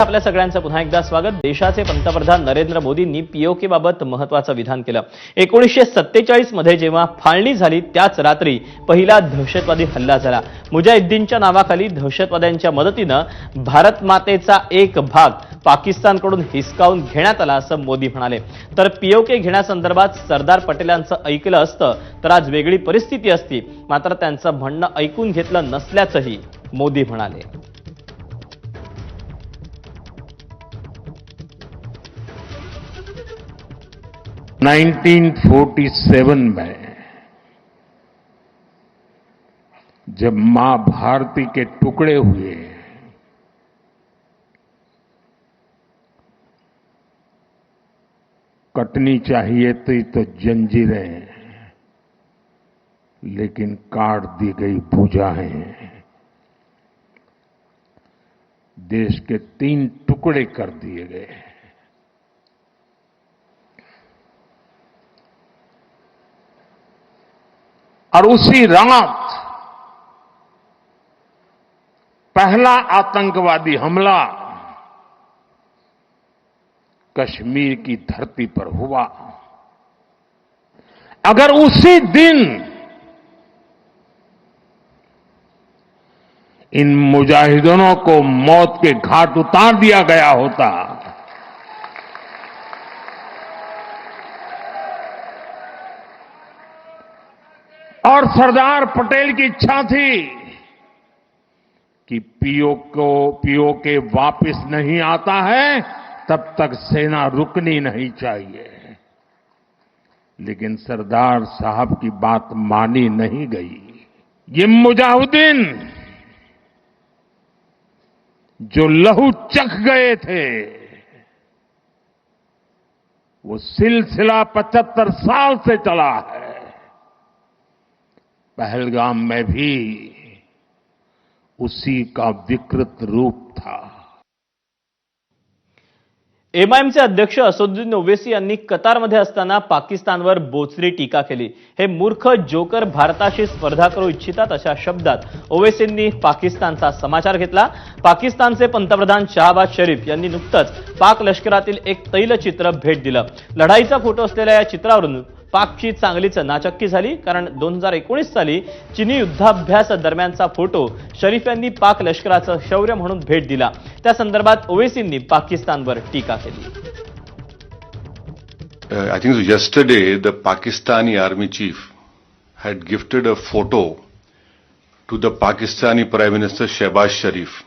आपल्या सगळ्यांचं पुन्हा एकदा स्वागत। देशाचे पंतप्रधान नरेंद्र मोदींनी पीओके बाबत महत्त्वाचं विधान केलं। 1947 मध्ये जेव्हा फाळणी झाली त्याच रात्री पहिला दहशतवादी हल्ला झाला। मुजाहिद्दीनच्या नावाखाली दहशतवाद्यांच्या मदतीनं भारत मातेचा एक भाग पाकिस्तानकडून हिसकावून घेण्यात आला असं मोदी म्हणाले। तर पीओके घेण्यासंदर्भात सरदार पटेलांचं ऐकलं असतं तर आज वेगळी परिस्थिती असती, मात्र त्यांचं म्हणणं ऐकून घेतलं नसल्याचंही मोदी म्हणाले। 1947 में जब मां भारती के टुकड़े हुए, कटनी चाहिए थी तो जंजीरें, लेकिन काट दी गई भुजाएं। देश के 3 टुकड़े कर दिए गए। और उसी रात पहला आतंकवादी हमला कश्मीर की धरती पर हुआ। अगर उसी दिन इन मुजाहिदीनों को मौत के घाट उतार दिया गया होता और सरदार पटेल की इच्छा थी कि पीओके वापस नहीं आता है तब तक सेना रुकनी नहीं चाहिए, लेकिन सरदार साहब की बात मानी नहीं गई। ये मुजाहिदीन जो लहू चख गए थे, वो सिलसिला 75 साल से चला है। पहलगाम में भी उसी का विकृत रूप था। एमआयएमचे अध्यक्ष असदुद्दीन ओवैसी यांनी कतारमध्ये असताना पाकिस्तानवर बोचरी टीका केली। हे मूर्ख जोकर भारताशी स्पर्धा करू इच्छितात अशा शब्दात ओवैसींनी पाकिस्तानचा समाचार घेतला। पाकिस्तानचे पंतप्रधान शहबाज शरीफ यांनी नुकतंच पाक लष्करातील एक तैलचित्र भेट दिलं। लढाईचा फोटो असलेल्या या चित्रावरून पाकची चांगलीच नाचक्की झाली, कारण 2019 साली चीनी युद्धाभ्यास दरम्यानचा फोटो शरीफ यांनी पाक लष्कराचं शौर्य म्हणून भेट दिला। त्या संदर्भात ओवैसींनी पाकिस्तानवर टीका केली। I think yesterday the Pakistani army chief had gifted a photo to the Pakistani Prime Minister Shehbaz Sharif.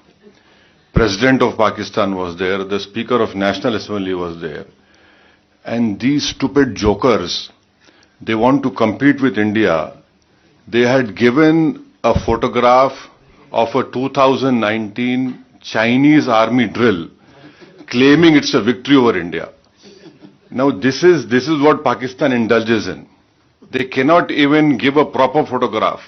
President of Pakistan was there, the Speaker of National Assembly was there, and these stupid jokers, they want to compete with India. They had given a photograph of a 2019 Chinese army drill, claiming it's a victory over India. Now this is what Pakistan indulges in. They cannot even give a proper photograph.